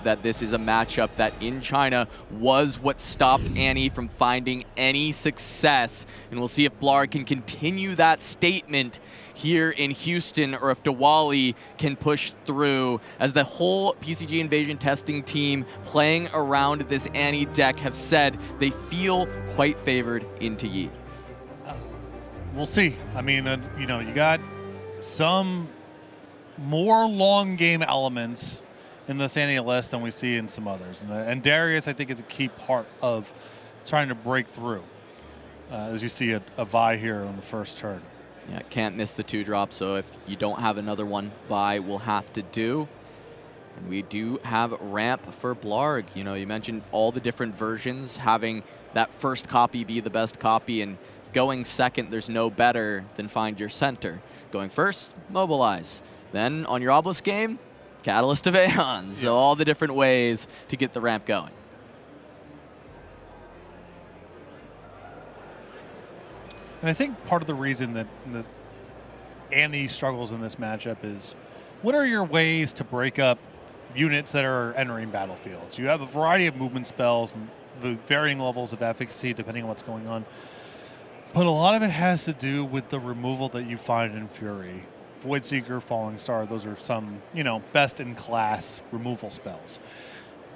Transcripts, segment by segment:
that this is a matchup that in China was what stopped Annie from finding any success. And we'll see if Blarg can continue that statement here in Houston, or if Dhawally can push through, as the whole PCG Invasion testing team playing around this Annie deck have said they feel quite favored into Yi. We'll see. I mean, you know, you got some more long game elements in this Annie list than we see in some others. And Darius, I think, is a key part of trying to break through. As you see a Vi here on the first turn. Yeah, can't miss the 2-drop, so if you don't have another one, Vi will have to do. And we do have ramp for Blarg. You know, you mentioned all the different versions, having that first copy be the best copy, and going second, there's no better than find your center. Going first, mobilize. Then on your Obelisk game, Catalyst of Aeons. So all the different ways to get the ramp going. And I think part of the reason that Annie struggles in this matchup is, what are your ways to break up units that are entering battlefields? You have a variety of movement spells and the varying levels of efficacy depending on what's going on. But a lot of it has to do with the removal that you find in Fury. Voidseeker, Falling Star, those are some, you know, best-in-class removal spells.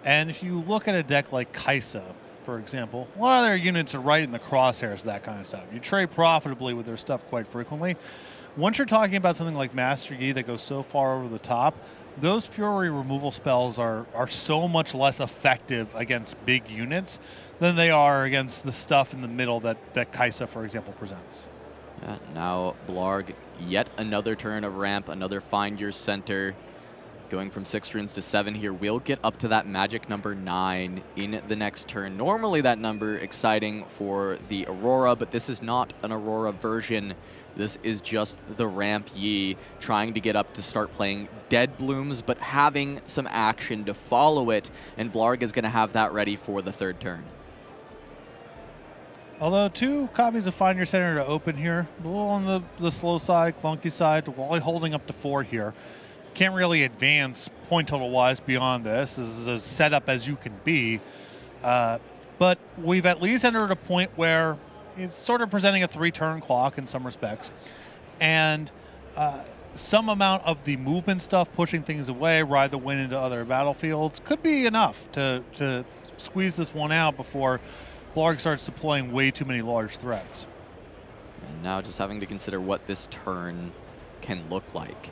And if you look at a deck like Kaisa, for example, a lot of their units are right in the crosshairs of that kind of stuff. You trade profitably with their stuff quite frequently. Once you're talking about something like Master Yi that goes so far over the top, those Fury removal spells are so much less effective against big units than they are against the stuff in the middle that Kaisa, for example, presents. Yeah, now Blarg, yet another turn of ramp, another find your center. Going from 6 runes to 7 here, we'll get up to that magic number 9 in the next turn. Normally that number exciting for the Aurora, but this is not an Aurora version. This is just the ramp Yi trying to get up to start playing Dead Blooms, but having some action to follow it, and Blarg is going to have that ready for the 3rd turn. Although 2 copies of Find Your Center to open here, a little on the slow side, clunky side, Dhawally holding up to 4 here. Can't really advance point total wise beyond this. This is as set up as you can be. But we've at least entered a point where it's sort of presenting a 3-turn clock in some respects. And some amount of the movement stuff, pushing things away, ride the wind into other battlefields, could be enough to squeeze this one out before Blarg starts deploying way too many large threats. And now just having to consider what this turn can look like.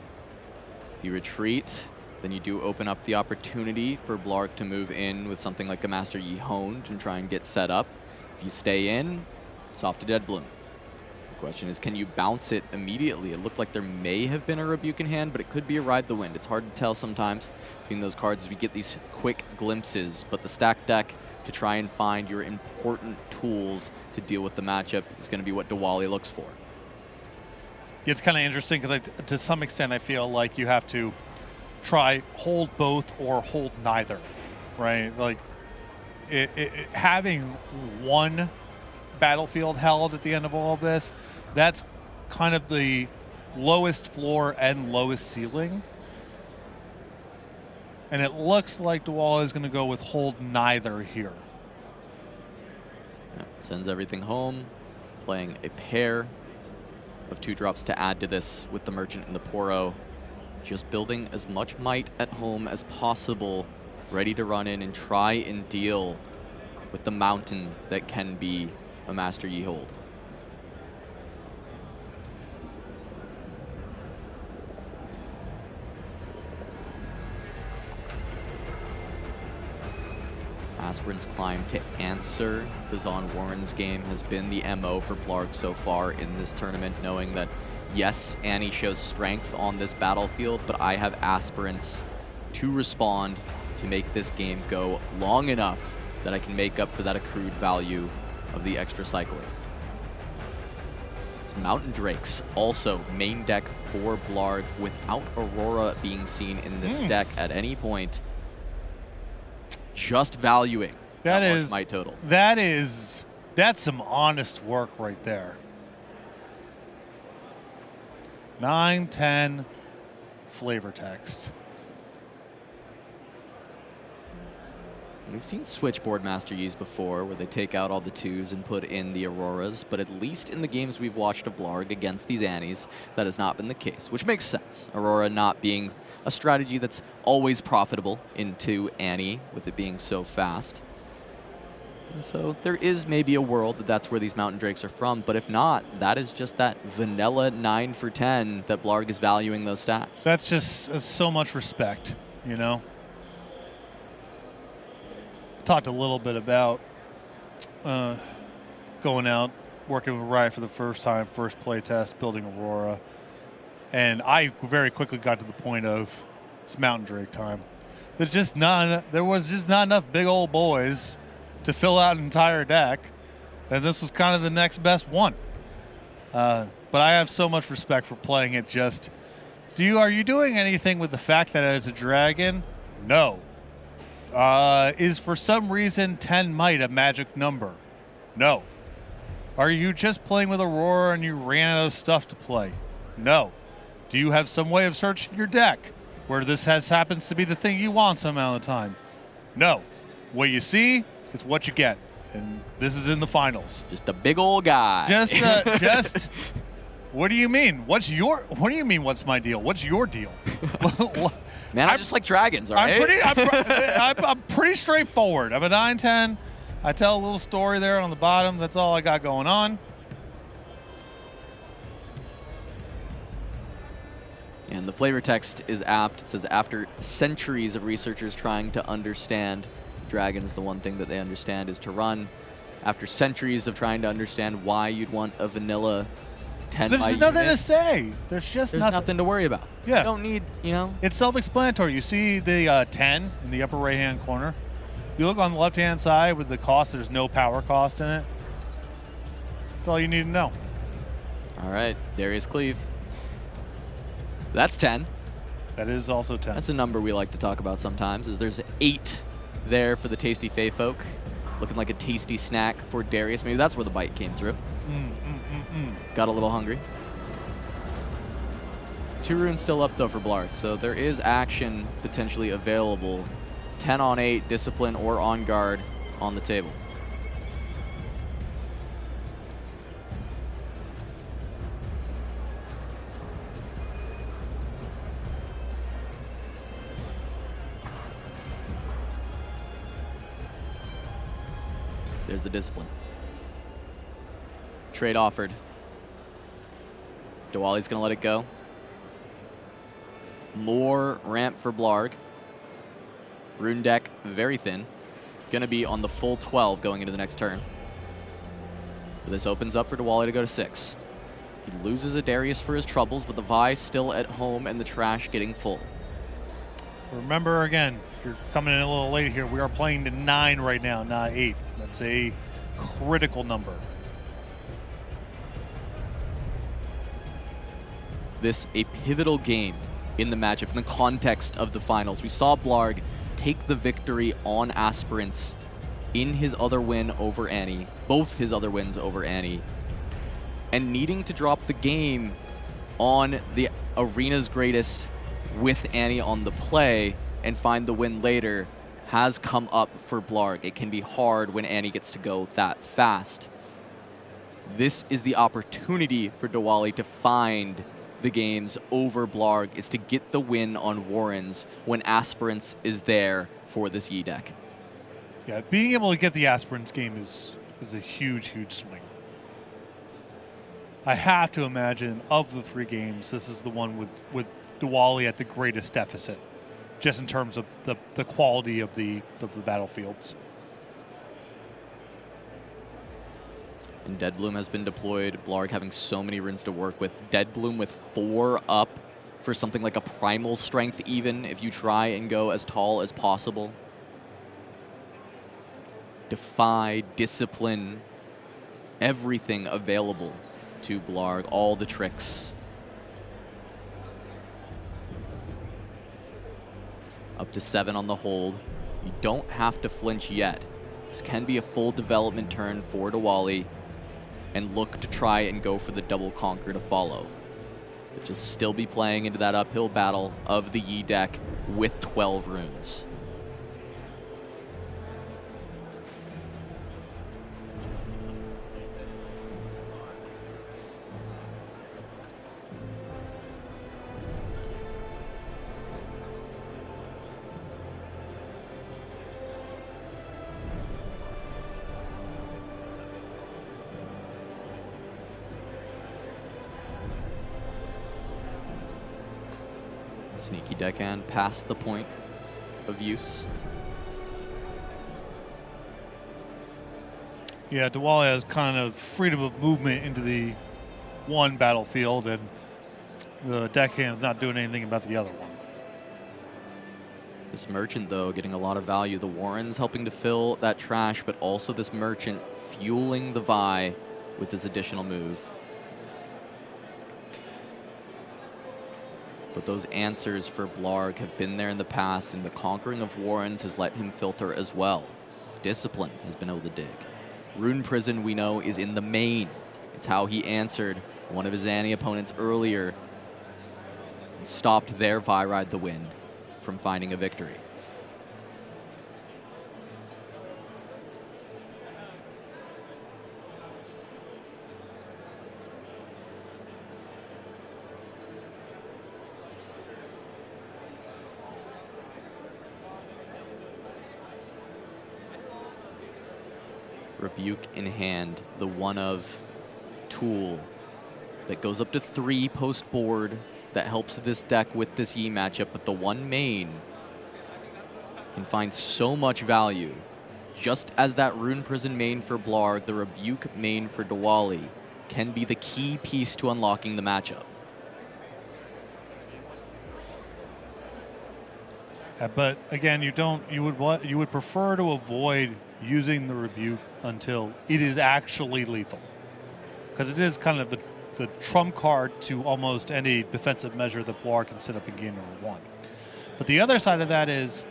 If you retreat, then you do open up the opportunity for Blarg to move in with something like a Master Yi Honed and try and get set up. If you stay in, soft to Dead Bloom. The question is, can you bounce it immediately? It looked like there may have been a Rebuke in hand, but it could be a Ride the Wind. It's hard to tell sometimes between those cards as we get these quick glimpses, but the stack deck to try and find your important tools to deal with the matchup is going to be what Dhawally looks for. It's kind of interesting because to some extent I feel like you have to try hold both or hold neither, right? Like having one battlefield held at the end of all of this, that's kind of the lowest floor and lowest ceiling. And it looks like Dhawally is going to go with hold neither here. Yeah, sends everything home, playing a pair of 2-drops to add to this with the Merchant and the Poro. Just building as much might at home as possible, ready to run in and try and deal with the mountain that can be a Master Yi hold. Aspirant's climb to answer the Zon Warren's game has been the MO for Blarg so far in this tournament, knowing that, yes, Annie shows strength on this battlefield, but I have Aspirants to respond to make this game go long enough that I can make up for that accrued value of the extra cycling. It's Mountain Drakes, also main deck for Blarg, without Aurora being seen in this deck at any point. Just valuing that is might total. That's some honest work right there. 9, 10, flavor text. We've seen Switchboard Master Yis before, where they take out all the 2s and put in the Auroras, but at least in the games we've watched of Blarg against these Annies, that has not been the case, which makes sense. Aurora not being a strategy that's always profitable into Annie, with it being so fast. And so there is maybe a world that that's where these Mountain Drakes are from, but if not, that is just that vanilla 9 for 10 that Blarg is valuing those stats. That's so much respect, you know? Talked a little bit about going out, working with Riot for the first time, first play test, building Aurora. And I very quickly got to the point of it's Mountain Drake time. There was just not enough big old boys to fill out an entire deck, and this was kind of the next best one. But I have so much respect for playing it just, are you doing anything with the fact that it's a dragon? No. Is for some reason 10 might a magic number? No. Are you just playing with Aurora and you ran out of stuff to play? No. Do you have some way of searching your deck where this happens to be the thing you want some amount of time? No. What you see is what you get, and this is in the finals. Just a big old guy. Just. What do you mean? What do you mean? What's my deal? What's your deal? Man, I just like dragons, all right? I'm pretty straightforward. I'm a 9/10. I tell a little story there on the bottom. That's all I got going on. And the flavor text is apt. It says, after centuries of researchers trying to understand dragons, the one thing that they understand is to run. After centuries of trying to understand why you'd want a vanilla 10 There's nothing to say. There's nothing to worry about. Yeah. You don't need, It's self-explanatory. You see the 10 in the upper right-hand corner. You look on the left-hand side with the cost. There's no power cost in it. That's all you need to know. All right, Darius Cleave. That's 10. That is also 10. That's a number we like to talk about sometimes, is there's 8 there for the Tasty Fae folk. Looking like a tasty snack for Darius. Maybe that's where the bite came through. Got a little hungry. 2 runes still up, though, for Blarg, so there is action potentially available. 10 on 8, Discipline or On Guard on the table. There's the Discipline. Trade offered. Dhawally's going to let it go. More ramp for Blarg. Rune deck very thin. Going to be on the full 12 going into the next turn. This opens up for Dhawally to go to 6. He loses a Darius for his troubles, but the Vi still at home and the trash getting full. Remember, again, if you're coming in a little late here, we are playing to 9 right now, not 8. That's a critical number. This a pivotal game in the matchup, in the context of the finals. We saw Blarg take the victory on Aspirants in his other win over Annie, both his other wins over Annie, and needing to drop the game on the arena's greatest with Annie on the play and find the win later has come up for Blarg. It can be hard when Annie gets to go that fast. This is the opportunity for Dhawally to find the games over Blarg, is to get the win on Warrens when Aspirants is there for this Yi deck. Yeah, being able to get the Aspirants game is a huge, huge swing. I have to imagine of the 3 games, this is the one with Dhawally at the greatest deficit, just in terms of the quality of the battlefields. And Deadbloom has been deployed. Blarg having so many runes to work with. Deadbloom with 4 up for something like a Primal Strength even, if you try and go as tall as possible. Defy, Discipline, everything available to Blarg, all the tricks. Up to 7 on the hold. You don't have to flinch yet. This can be a full development turn for Dhawally, and look to try and go for the double conquer to follow. But just still be playing into that uphill battle of the Yi deck with 12 runes. Sneaky deckhand past the point of use. Yeah, Dhawally has kind of freedom of movement into the one battlefield, and the deckhand's not doing anything about the other one. This merchant, though, getting a lot of value. The Warren's helping to fill that trash, but also this merchant fueling the Vi with this additional move. But those answers for Blarg have been there in the past, and the conquering of Warrens has let him filter as well. Discipline has been able to dig. Rune Prison, we know, is in the main. It's how he answered one of his Annie opponents earlier and stopped their Vi Ride the Wind from finding a victory. Rebuke in hand, the one of tool that goes up to 3 post board that helps this deck with this Yi matchup, but the one main can find so much value. Just as that Rune Prison main for Blarg, the Rebuke main for Dhawally can be the key piece to unlocking the matchup. But again, you would prefer to avoid using the Rebuke until it is actually lethal, because it is kind of the trump card to almost any defensive measure that Blarg can set up in game number 1. But the other side of that is,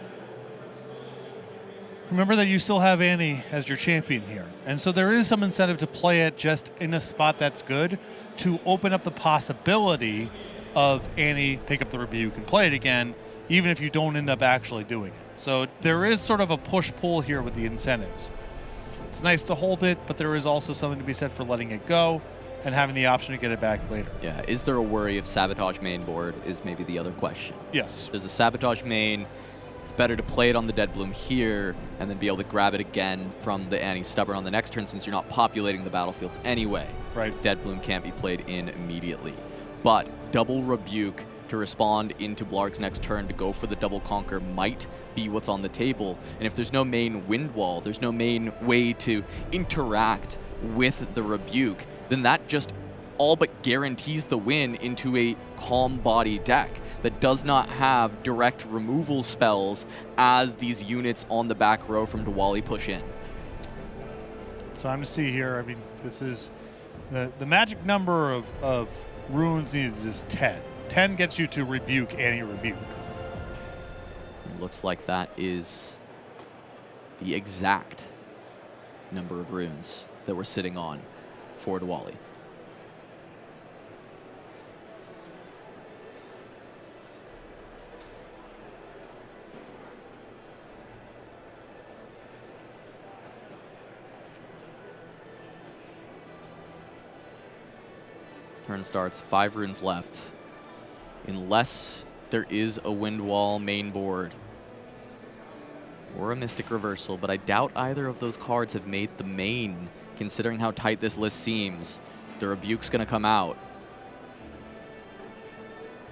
remember that you still have Annie as your champion here, and so there is some incentive to play it just in a spot that's good to open up the possibility of Annie pick up the Rebuke and play it again, even if you don't end up actually doing it. So there is sort of a push-pull here with the incentives. It's nice to hold it, but there is also something to be said for letting it go and having the option to get it back later. Yeah, is there a worry of Sabotage main board is maybe the other question. Yes. There's a Sabotage main. It's better to play it on the Dead Bloom here and then be able to grab it again from the Annie Stubborn on the next turn, since you're not populating the battlefields anyway. Right. Dead Bloom can't be played in immediately. But double Rebuke to respond into Blarg's next turn to go for the double conquer might be what's on the table. And if there's no main wind wall, there's no main way to interact with the Rebuke, then that just all but guarantees the win into a calm body deck that does not have direct removal spells as these units on the back row from Dhawally push in. So I'm to see here, I mean, this is the magic number of runes needed is 10. 10 gets you to Rebuke Annie Rebuke. It looks like that is the exact number of runes that we're sitting on for Dhawally. Turn starts, 5 runes left. Unless there is a wind wall main board or a Mystic Reversal, but I doubt either of those cards have made the main, considering how tight this list seems. The Rebuke's gonna come out.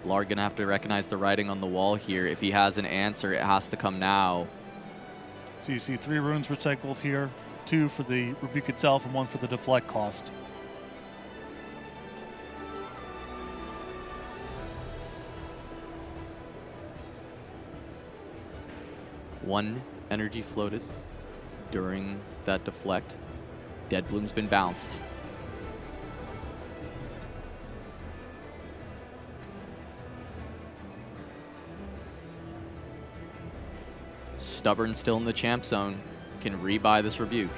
Blarg gonna have to recognize the writing on the wall here. If he has an answer, it has to come now. So you see 3 runes recycled here, 2 for the Rebuke itself and 1 for the deflect cost. One energy floated during that deflect. Dead Bloom's been bounced. Stubborn still in the champ zone. Can rebuy this Rebuke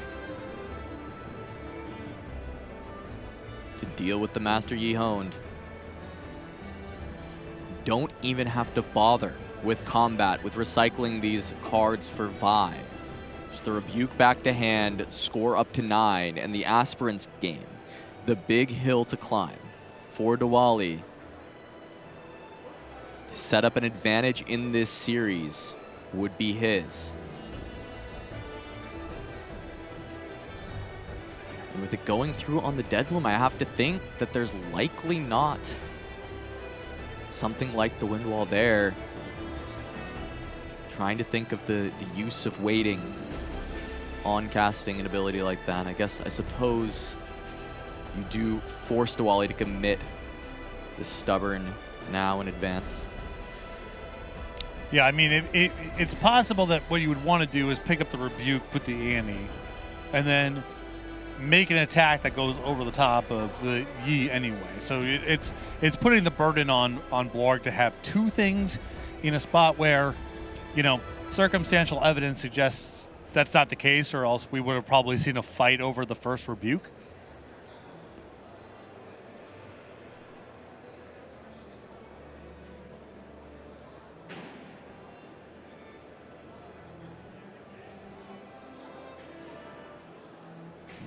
to deal with the Master Yi Honed. Don't even have to bother with combat, with recycling these cards for Vi. Just the Rebuke back to hand, score up to 9, and the Aspirants game. The big hill to climb for Dhawally to set up an advantage in this series would be his. And with it going through on the Dead Bloom, I have to think that there's likely not something like the wind wall there. Trying to think of the use of waiting on casting an ability like that. I suppose you do force Dhawally to commit the Stubborn now in advance. Yeah, I mean, it's possible that what you would want to do is pick up the Rebuke with the Annie, and then make an attack that goes over the top of the Yi anyway. So it's putting the burden on Blarg to have two things in a spot where, you know, circumstantial evidence suggests that's not the case, or else we would have probably seen a fight over the first Rebuke.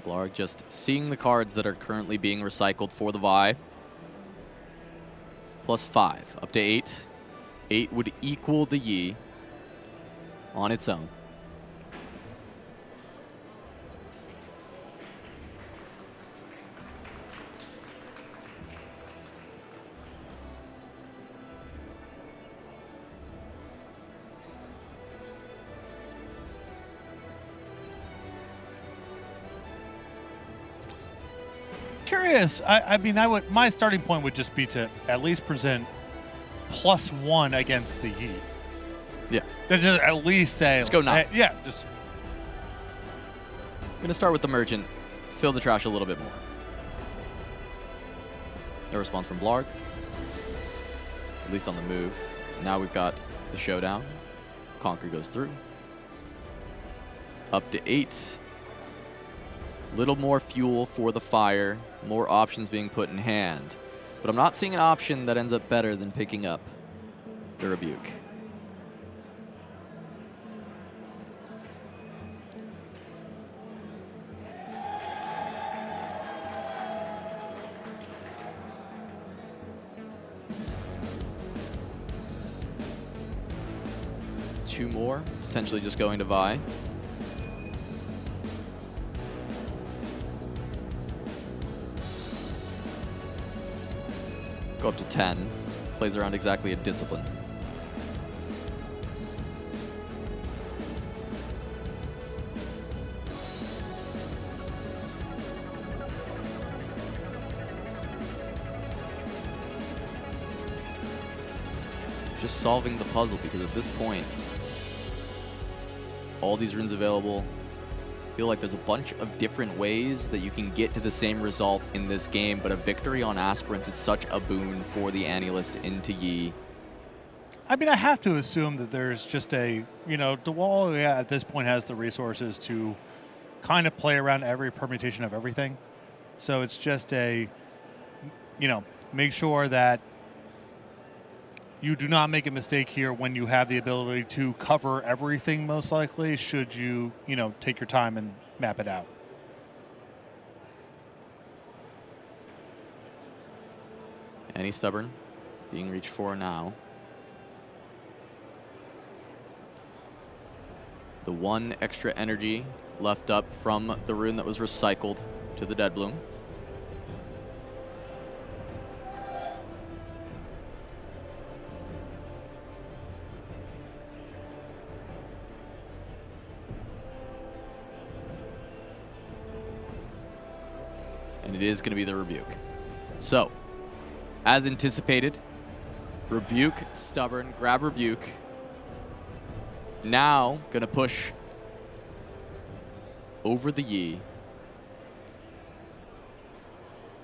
Blarg just seeing the cards that are currently being recycled for the Vi. +5, up to 8. 8 would equal the Yi on its own. Curious. I mean, my starting point would just be to at least present +1 against the Yi. Yeah. Just at least say, let's go now. Yeah. Just. Gonna start with the Merchant, fill the trash a little bit more. No response from Blarg, at least on the move. Now we've got the Showdown. Conquer goes through. Up to 8. Little more fuel for the fire, more options being put in hand. But I'm not seeing an option that ends up better than picking up the Rebuke. Two more, potentially just going to Vi. Go up to 10. Plays around exactly a Discipline. Just solving the puzzle, because at this point, all these runes available, I feel like there's a bunch of different ways that you can get to the same result in this game, but a victory on Aspirants is such a boon for the Annihilist into Yi. I mean, I have to assume that there's just a, you know, Dhawally at this point has the resources to kind of play around every permutation of everything. So it's just a, you know, make sure that you do not make a mistake here when you have the ability to cover everything, most likely, should you, you know, take your time and map it out. Any Stubborn being reached for now. The one extra energy left up from the rune that was recycled to the Dead Bloom. And it is going to be the Rebuke. So, as anticipated, Rebuke, Stubborn, grab Rebuke. Now, going to push over the Yi.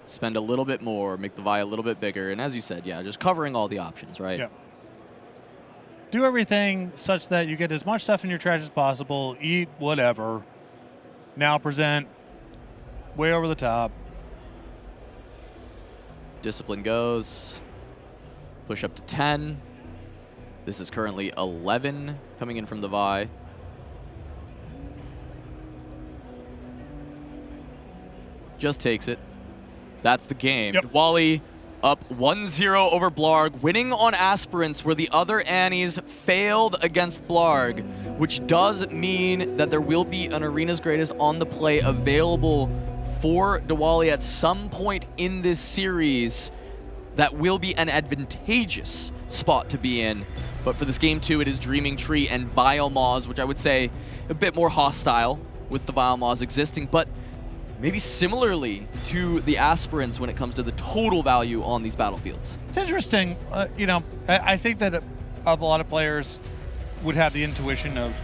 Spend a little bit more, make the Vi a little bit bigger. And as you said, yeah, just covering all the options, right? Yeah. Do everything such that you get as much stuff in your trash as possible, eat whatever. Now present way over the top. Discipline goes. Push up to 10. This is currently 11 coming in from the Vi. Just takes it. That's the game. Yep. Dhawally up 1-0 over Blarg, winning on Aspirants where the other Annies failed against Blarg, which does mean that there will be an Arena's Greatest on the play available for Dhawally at some point in this series. that will be an advantageous spot to be in. But for this game 2, it is Dreaming Tree and Vile Maws, which I would say a bit more hostile with the Vile Maws existing, but maybe similarly to the Aspirants when it comes to the total value on these battlefields. It's interesting. You know, I think that a lot of players would have the intuition of,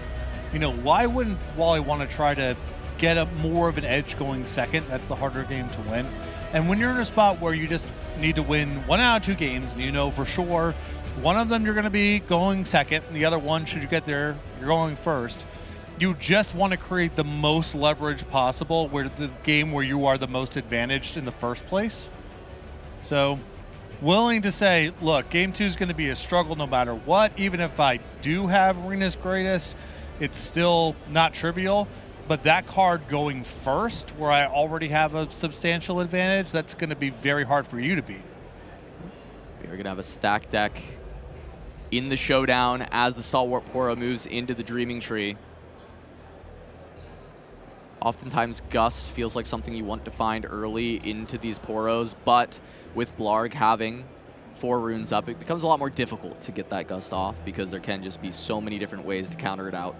you know, why wouldn't Wally want to try to get up more of an edge going second? That's the harder game to win. And when you're in a spot where you just need to win 1 out of 2 games, and you know for sure one of them you're going to be going second, and the other one, should you get there, you're going first. You just want to create the most leverage possible where the game where you are the most advantaged in the first place. So willing to say, look, game 2 is going to be a struggle no matter what. Even if I do have Arena's Greatest, it's still not trivial. But that card going first, where I already have a substantial advantage, that's going to be very hard for you to beat. We're going to have a stack deck in the showdown as the Stalwart Poro moves into the Dreaming Tree. Oftentimes, Gust feels like something you want to find early into these Poros, but with Blarg having 4 runes up, it becomes a lot more difficult to get that Gust off because there can just be so many different ways to counter it out,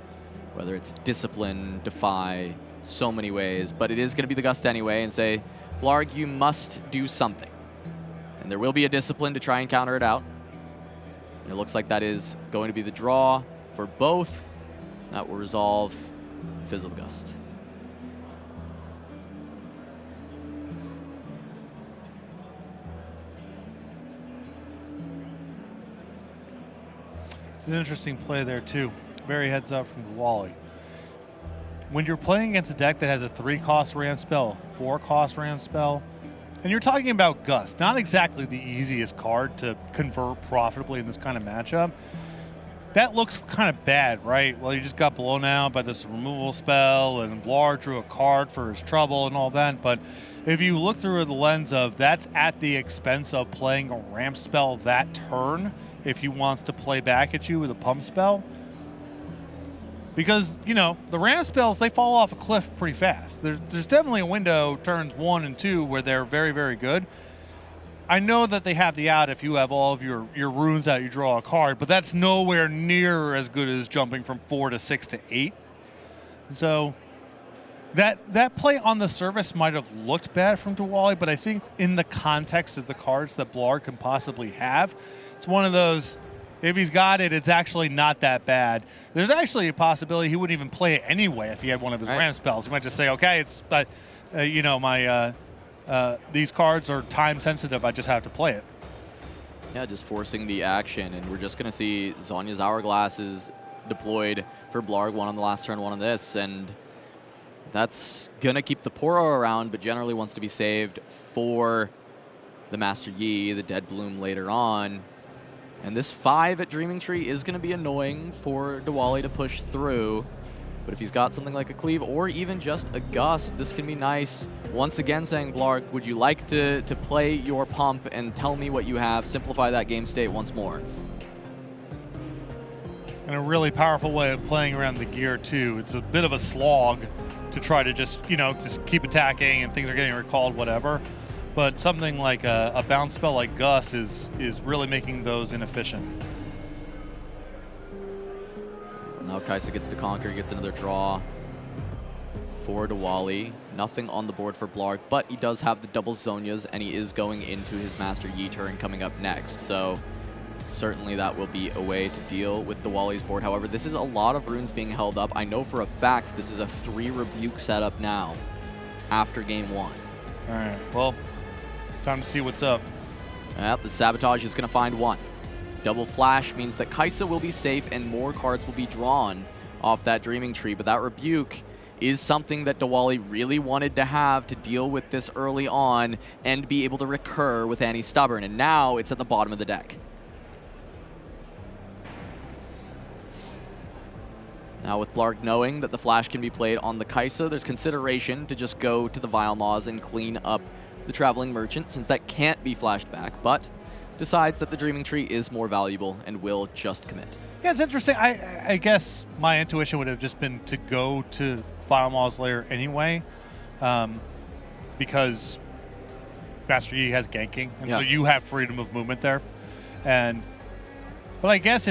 whether it's Discipline, Defy, so many ways. But it is going to be the Gust anyway and say, Blarg, you must do something. And there will be a Discipline to try and counter it out. And it looks like that is going to be the draw for both. That will resolve Fizzle the Gust. It's an interesting play there, too. Very heads up from Dhawally. When you're playing against a deck that has a 3-cost ramp spell, 4-cost ramp spell, and you're talking about Gust, not exactly the easiest card to convert profitably in this kind of matchup, that looks kind of bad, right? Well, you just got blown out by this removal spell, and Blarg drew a card for his trouble and all that, but if you look through the lens of that's at the expense of playing a ramp spell that turn, if he wants to play back at you with a pump spell, because, you know, the ramp spells, they fall off a cliff pretty fast. There's definitely a window, turns 1 and 2, where they're very, very good. I know that they have the out if you have all of your runes out, you draw a card, but that's nowhere near as good as jumping from 4 to 6 to 8. So that play on the surface might have looked bad from Dhawally, but I think in the context of the cards that Blarg can possibly have, it's one of those, if he's got it, it's actually not that bad. There's actually a possibility he wouldn't even play it anyway if he had one of his ramp spells. He might just say, okay, it's, you know, my these cards are time sensitive. I just have to play it. Yeah, just forcing the action, and we're just going to see Zhonya's Hourglasses deployed for Blarg, 1 on the last turn, 1 on this, and that's going to keep the Poro around, but generally wants to be saved for the Master Yi, the Dead Bloom later on. And this 5 at Dreaming Tree is going to be annoying for Dhawally to push through. But if he's got something like a Cleave or even just a Gust, this can be nice. Once again saying, Blarg, would you like to play your pump and tell me what you have? Simplify that game state once more. And a really powerful way of playing around the gear, too. It's a bit of a slog to try to just, you know, just keep attacking and things are getting recalled, whatever. But something like a bounce spell like Gust is really making those inefficient. Now Kaisa gets to conquer, gets another draw for Dhawally. Nothing on the board for Blarg, but he does have the double Zhonyas, and he is going into his Master Yi turn coming up next. So certainly that will be a way to deal with Dhawally's board. However, this is a lot of runes being held up. I know for a fact this is a 3 Rebuke setup now after game 1. All right, well, time to see what's up. Yep, the Sabotage is going to find 1. Double Flash means that Kaisa will be safe and more cards will be drawn off that Dreaming Tree, but that Rebuke is something that Dhawally really wanted to have to deal with this early on and be able to recur with Annie Stubborn, and now it's at the bottom of the deck. Now with Blarg knowing that the Flash can be played on the Kaisa, there's consideration to just go to the Vile Maws and clean up the Traveling Merchant, since that can't be flashed back, but decides that the Dreaming Tree is more valuable and will just commit. Yeah, it's interesting. I guess my intuition would have just been to go to Vile Maws layer anyway, because Master Yi has ganking, and Yeah. so you have freedom of movement there. But I guess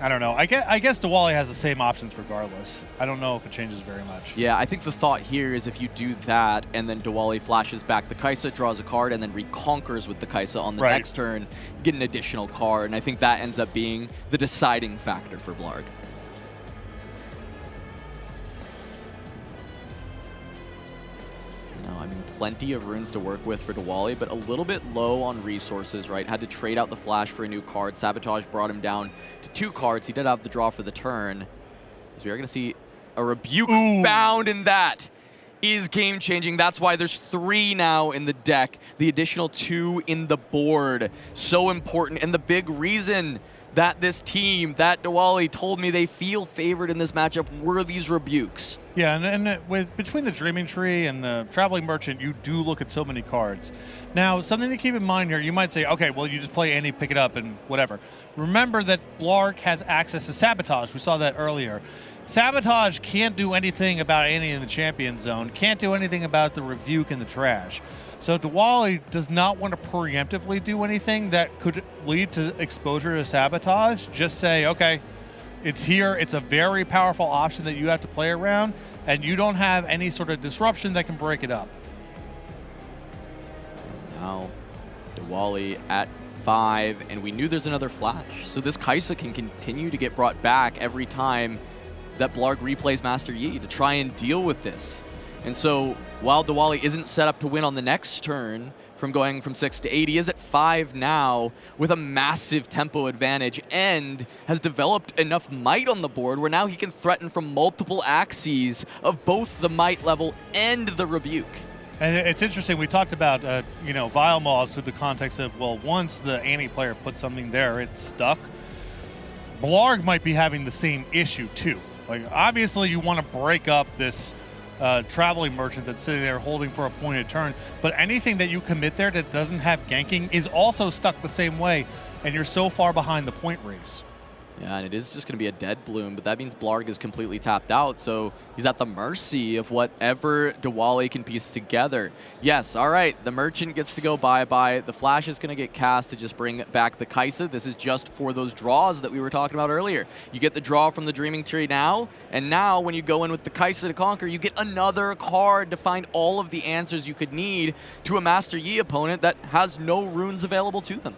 I don't know. I guess Dhawally has the same options regardless. I don't know if it changes very much. Yeah, I think the thought here is if you do that and then Dhawally flashes back the Kaisa, draws a card, and then reconquers with the Kaisa on the next turn, you get an additional card, and I think that ends up being the deciding factor for Blarg. I mean, plenty of runes to work with for Dhawally, but a little bit low on resources, right? Had to trade out the flash for a new card. Sabotage brought him down to 2 cards. He did have the draw for the turn. So we are going to see a rebuke found, and that is game-changing. That's why there's 3 now in the deck. The additional 2 in the board. So important, and the big reason that this team, that Dhawally told me they feel favored in this matchup were these rebukes. Yeah, and between the Dreaming Tree and the Traveling Merchant, you do look at so many cards. Now, something to keep in mind here, you might say, okay, well, you just play Annie, pick it up, and whatever. Remember that Blarg has access to Sabotage. We saw that earlier. Sabotage can't do anything about Annie in the Champion Zone, can't do anything about the Rebuke in the trash. So Dhawally does not want to preemptively do anything that could lead to exposure to Sabotage. Just say, okay, it's here. It's a very powerful option that you have to play around, and you don't have any sort of disruption that can break it up. Now, Dhawally at 5, and we knew there's another flash. So this Kaisa can continue to get brought back every time that Blarg replays Master Yi to try and deal with this. And so while Dhawally isn't set up to win on the next turn from going from 6 to 8, he is at 5 now with a massive tempo advantage and has developed enough might on the board where now he can threaten from multiple axes of both the might level and the rebuke. And it's interesting, we talked about, Vile Maws through the context of, well, once the Annie player puts something there, it's stuck. Blarg might be having the same issue too. Like, obviously you want to break up this Traveling Merchant that's sitting there holding for a pointed turn, but anything that you commit there that doesn't have ganking is also stuck the same way, and you're so far behind the point race. Yeah, and it is just going to be a dead bloom, but that means Blarg is completely tapped out, so he's at the mercy of whatever Dhawally can piece together. Yes, all right, the Merchant gets to go bye-bye. The Flash is going to get cast to just bring back the Kaisa. This is just for those draws that we were talking about earlier. You get the draw from the Dreaming Tree now, and now when you go in with the Kaisa to conquer, you get another card to find all of the answers you could need to a Master Yi opponent that has no runes available to them.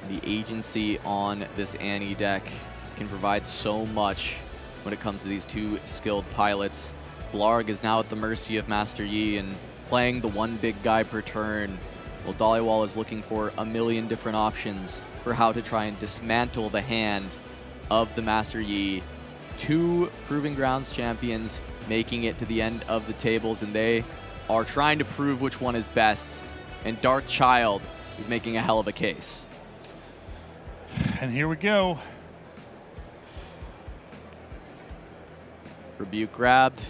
The agency on this Annie deck can provide so much when it comes to these 2 skilled pilots. Blarg is now at the mercy of Master Yi and playing the 1 big guy per turn, while Dhawally is looking for a million different options for how to try and dismantle the hand of the Master Yi. 2 Proving Grounds champions making it to the end of the tables, and they are trying to prove which one is best, and Dark Child is making a hell of a case. And here we go. Rebuke grabbed.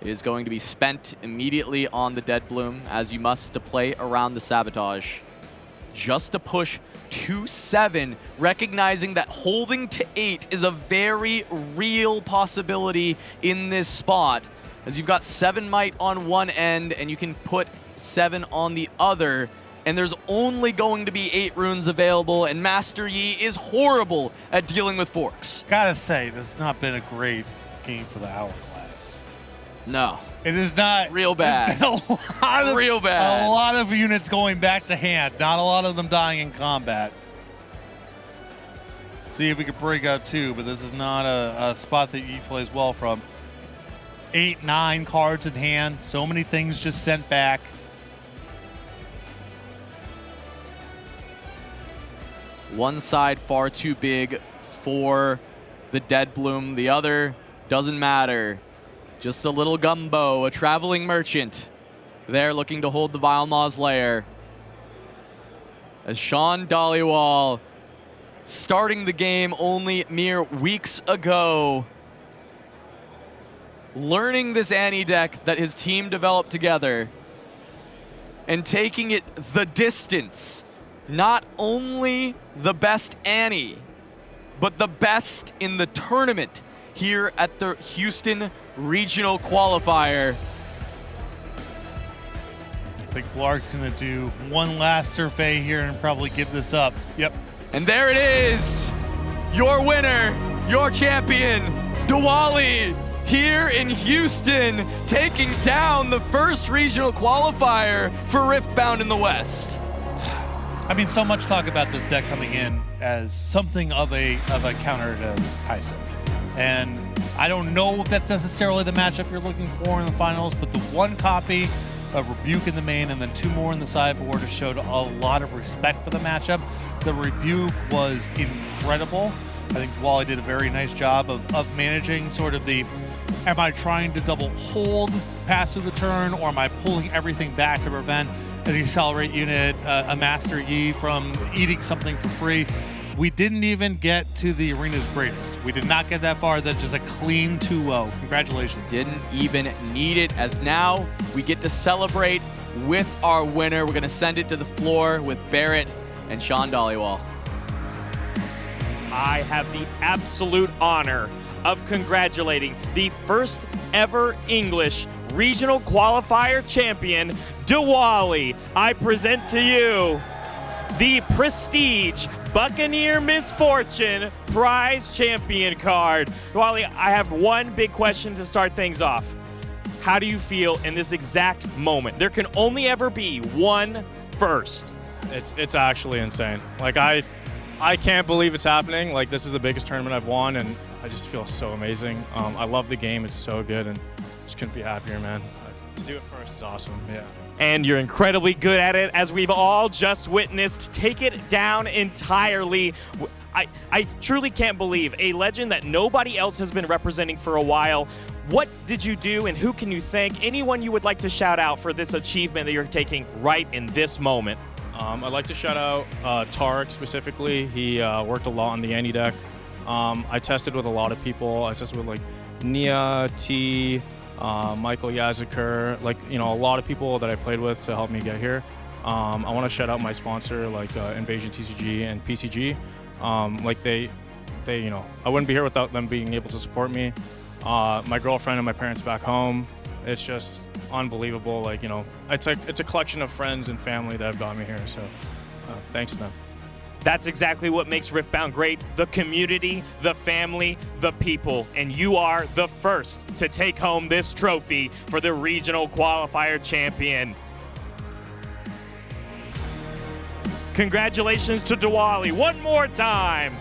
It is going to be spent immediately on the Dead Bloom, as you must to play around the Sabotage. Just to push to 7, recognizing that holding to 8 is a very real possibility in this spot, as you've got 7 might on one end, and you can put 7 on the other. And there's only going to be 8 runes available, and Master Yi is horrible at dealing with forks. Gotta say, this has not been a great game for the Hourglass. No. It is not. Real bad. Real bad. A lot of units going back to hand, not a lot of them dying in combat. See if we can break out 2, but this is not a spot that Yi plays well from. 8, 9 cards in hand, so many things just sent back. One side far too big for the Dead Bloom. The other doesn't matter. Just a little gumbo, a Traveling Merchant. There looking to hold the Vile Maw's lair. as Sean Dhawally, starting the game only mere weeks ago, learning this Annie deck that his team developed together and taking it the distance. Not only the best Annie, but the best in the tournament here at the Houston Regional Qualifier. I think Blark's going to do one last survey here and probably give this up. Yep. And there it is, your winner, your champion, Dhawally, here in Houston, taking down the first regional qualifier for Riftbound in the West. I mean, so much talk about this deck coming in as something of a counter to Kai'Sa. And I don't know if that's necessarily the matchup you're looking for in the finals, but the one copy of Rebuke in the main and then 2 more in the sideboard has showed a lot of respect for the matchup. The Rebuke was incredible. I think Dhawally did a very nice job of managing sort of the, am I trying to double hold pass through the turn, or am I pulling everything back to prevent an accelerate unit, a Master Yi from eating something for free? We didn't even get to the arena's greatest. We did not get that far. That's just a clean 2-0. Congratulations. Didn't even need it, as now we get to celebrate with our winner. We're gonna send it to the floor with Barrett and Sean Dhawally. I have the absolute honor of congratulating the first ever English regional qualifier champion, Dhawally. I present to you the Prestige Buccaneer Misfortune Prize Champion card. Dhawally, I have one big question to start things off. How do you feel in this exact moment? There can only ever be one first. It's actually insane. Like, I can't believe it's happening. Like, this is the biggest tournament I've won, and I just feel so amazing. I love the game. It's so good, and just couldn't be happier, man. To do it first is awesome, yeah. And you're incredibly good at it, as we've all just witnessed. Take it down entirely. I truly can't believe a legend that nobody else has been representing for a while. What did you do, and who can you thank? Anyone you would like to shout out for this achievement that you're taking right in this moment? I'd like to shout out Tarek specifically. He worked a lot on the Annie deck. I tested with a lot of people. I tested with like Nia, T, Michael Yazaker, like, you know, a lot of people that I played with to help me get here. I want to shout out my sponsor, like Invasion TCG and PCG. Like they, you know, I wouldn't be here without them being able to support me. My girlfriend and my parents back home. It's just unbelievable. Like, you know, it's a collection of friends and family that have got me here. So thanks to them. That's exactly what makes Riftbound great. The community, the family, the people. And you are the first to take home this trophy for the regional qualifier champion. Congratulations to Dhawally one more time.